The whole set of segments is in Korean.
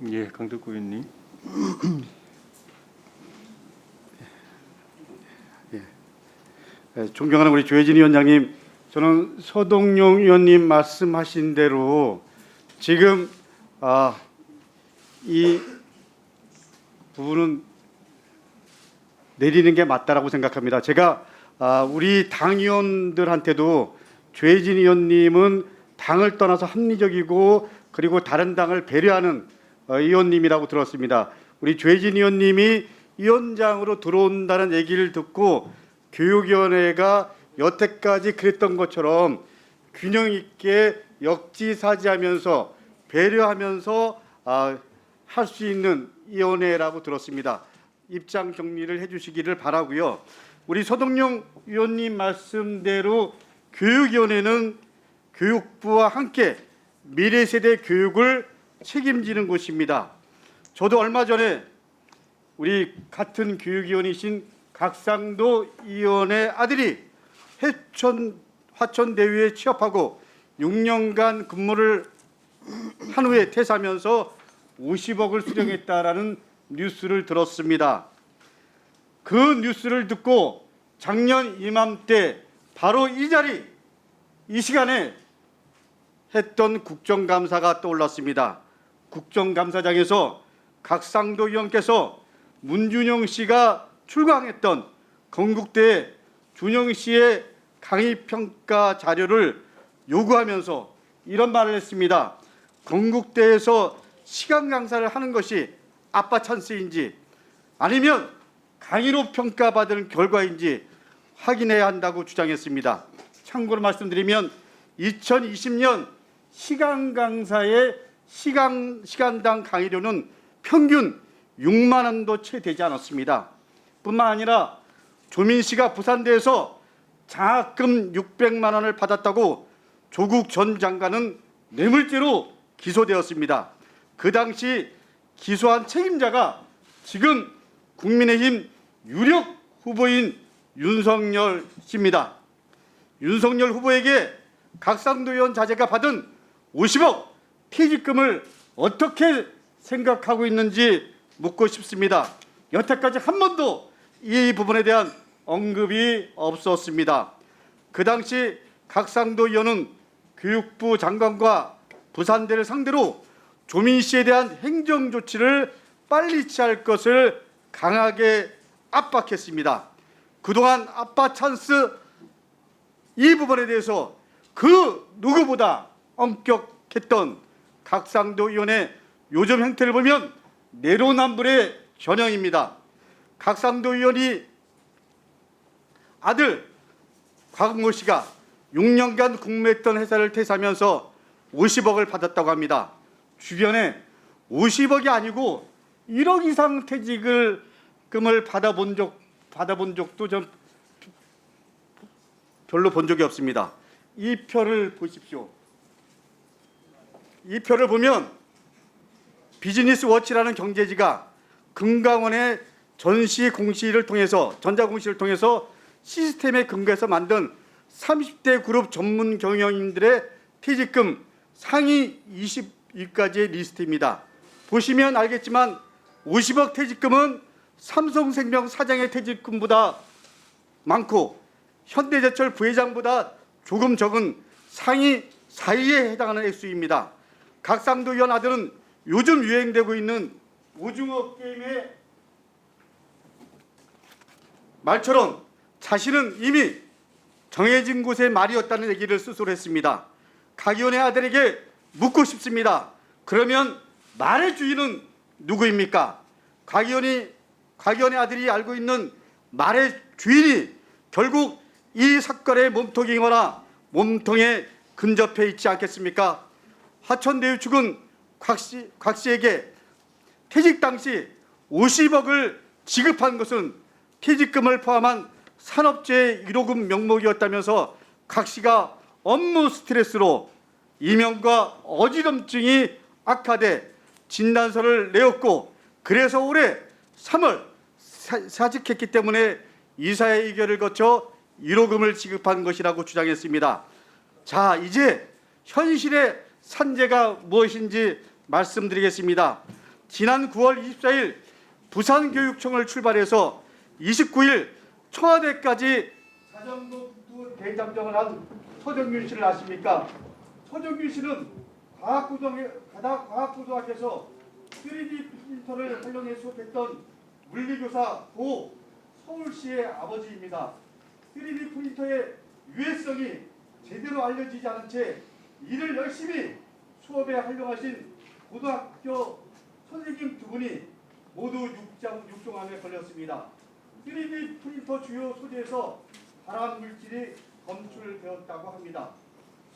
예, 강덕구 의원님. 존경하는 우리 조혜진 위원장님, 저는 서동용 의원님 말씀하신 대로 지금 이 부분은 내리는 게 맞다라고 생각합니다. 제가 우리 당 의원들한테도 조혜진 의원님은 당을 떠나서 합리적이고 그리고 다른 당을 배려하는 의원님이라고 들었습니다. 우리 조혜진 의원님이 위원장으로 들어온다는 얘기를 듣고 교육위원회가 여태까지 그랬던 것처럼 균형 있게 역지사지하면서 배려하면서 할 수 있는 위원회라고 들었습니다. 입장 정리를 해주시기를 바라고요. 우리 서동용 위원님 말씀대로 교육위원회는 교육부와 함께 미래 세대 교육을 책임지는 곳입니다. 저도 얼마 전에 우리 같은 교육위원이신 각상도 의원의 아들이 화천대유에 취업하고 6년간 근무를 한 후에 퇴사하면서 50억을 수령했다라는 뉴스를 들었습니다. 그 뉴스를 듣고 작년 이맘때 바로 이 자리, 이 시간에 했던 국정감사가 떠올랐습니다. 국정감사장에서 각상도 의원께서 문준영 씨가 출강했던 건국대에 준영 씨의 강의평가 자료를 요구하면서 이런 말을 했습니다. 건국대에서 시간 강사를 하는 것이 아빠 찬스인지 아니면 강의로 평가받은 결과인지 확인해야 한다고 주장했습니다. 참고로 말씀드리면 2020년 시간 강사의 시간당 강의료는 평균 6만 원도 채 되지 않았습니다. 뿐만 아니라 조민 씨가 부산대에서 장학금 600만 원을 받았다고 조국 전 장관은 뇌물죄로 기소되었습니다. 그 당시 기소한 책임자가 지금 국민의힘 유력 후보인 윤석열 씨입니다. 윤석열 후보에게 각상도 의원 자제가 받은 50억 퇴직금을 어떻게 생각하고 있는지 묻고 싶습니다. 여태까지 한 번도 이 부분에 대한 언급이 없었습니다. 그 당시 각상도 의원은 교육부 장관과 부산대를 상대로 조민 씨에 대한 행정 조치를 빨리 취할 것을 강하게 압박했습니다. 그동안 아빠 찬스 이 부분에 대해서 그 누구보다 엄격했던 각상도 의원의 요즘 행태를 보면 내로남불의 전형입니다. 각상도 의원이 아들 곽모 씨가 6년간 근무했던 회사를 퇴사하면서 50억을 받았다고 합니다. 주변에 50억이 아니고 1억 이상 퇴직금을 받아본 적도 좀 별로 본 적이 없습니다. 이 표를 보십시오. 이 표를 보면 비즈니스 워치라는 경제지가 금강원의 전자공시를 통해서 시스템에 근거해서 만든 30대 그룹 전문 경영인들의 퇴직금 상위 20위까지의 리스트입니다. 보시면 알겠지만 50억 퇴직금은 삼성생명 사장의 퇴직금보다 많고 현대제철 부회장보다 조금 적은 상위 4위에 해당하는 액수입니다. 각상도 의원 아들은 요즘 유행되고 있는 오징어 게임의 말처럼 자신은 이미 정해진 곳의 말이었다는 얘기를 스스로 했습니다. 각 의원의 아들에게 묻고 싶습니다. 그러면 말의 주인은 누구입니까? 각 의원의 아들이 알고 있는 말의 주인이 결국 이 사건의 몸통이거나 몸통에 근접해 있지 않겠습니까? 화천대유 측은 곽 씨에게 퇴직 당시 50억을 지급한 것은 퇴직금을 포함한 산업재해 1호금 명목이었다면서 곽 씨가 업무 스트레스로 이명과 어지럼증이 악화돼 진단서를 내었고 그래서 올해 3월 사직했기 때문에 이사회 의결을 거쳐 1호금을 지급한 것이라고 주장했습니다. 자, 이제 현실의 산재가 무엇인지 말씀드리겠습니다. 지난 9월 24일 부산교육청을 출발해서 29일 청와대까지 자전거 대장정을 한 서정균 씨를 아십니까? 서정균 씨는 과학고등학교에서 3D 프린터를 활용해 수업했던 물리교사 고 서울시의 아버지입니다. 3D 프린터의 유해성이 제대로 알려지지 않은 채 이를 열심히 수업에 활용하신 고등학교 선생님 두 분이 모두 육종암에 걸렸습니다. 3D 프린터 주요 소재에서 발암 물질이 검출되었다고 합니다.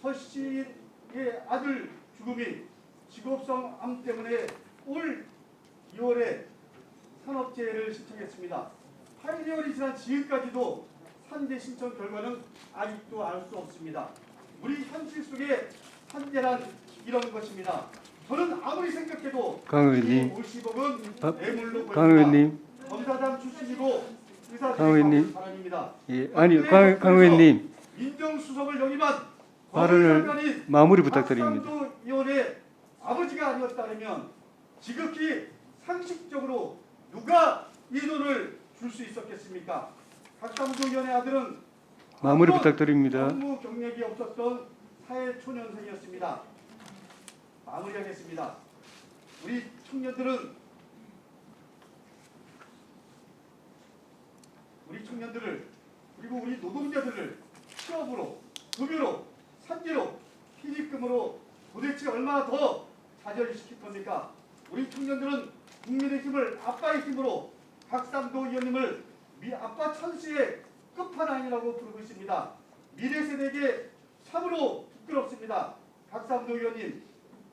서 씨의 아들 죽음이 직업성 암 때문에 올 2월에 산업재해를 신청했습니다. 8개월이 지난 지금까지도 산재 신청 결과는 아직도 알 수 없습니다. 우리 현실 속의 산재란 이런 것입니다. 저는 아무리 생각해도 강 의원님, 50억은 뇌물로 강 의원님, 검사장 출신이고 강 의원님, 사람입니다. 예, 아니 강 의원님 민정수석을 역임한 발언을 마무리 부탁드립니다. 박상도위원의 아버지가 아니었다면 지극히 상식적으로 누가 이 돈을 줄 수 있었겠습니까? 박상도위원의 아들은 마무리 부탁드립니다. 업무 경력이 없었던 사회초년생이었습니다. 마무리하겠습니다. 우리 청년들을 그리고 우리 노동자들을 취업으로, 급여로, 산재로, 피직금으로 도대체 얼마나 더 좌절시킬 겁니까? 우리 청년들은 국민의 힘을 아빠의 힘으로 박상도 의원님을 아빠 찬스의 끝판왕이라고 부르고 있습니다. 미래 세대에게 참으로 부끄럽습니다. 박상도 의원님,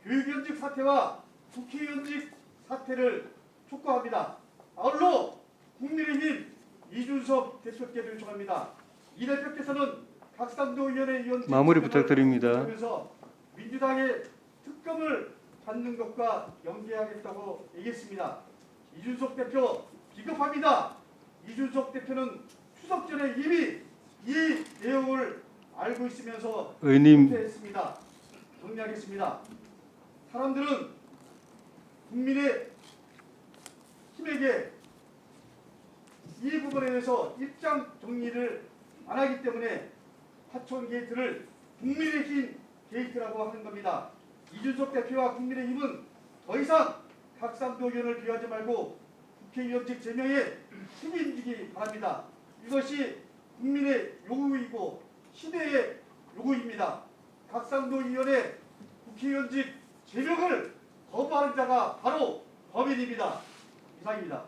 교육위원직 사퇴와 국회의원직 사퇴를 촉구합니다. 아울러 국민의힘 이준석 대표께도 요청합니다. 이 대표께서는 박상도 의원의 의원직 마무리 부탁드립니다. 그래서 민주당의 특검을 받는 것과 연계하겠다고 얘기했습니다. 이준석 대표 비겁합니다. 이준석 대표는 추석 전에 이미 이 내용을 알고 있으면서 의원님, 실패했습니다. 정리하겠습니다. 사람들은 국민의 힘에게 이 부분에 대해서 입장 정리를 안 하기 때문에 하천 게이트를 국민의힘 게이트라고 하는 겁니다. 이준석 대표와 국민의힘은 더 이상 박상도 의원을 비하지 말고 국회의원직 제명에 책임지기 바랍니다. 이것이 국민의 요구이고 시대의 요구입니다. 박상도 의원의 국회의원직 제명을 거부하는 자가 바로 범인입니다. 이상입니다.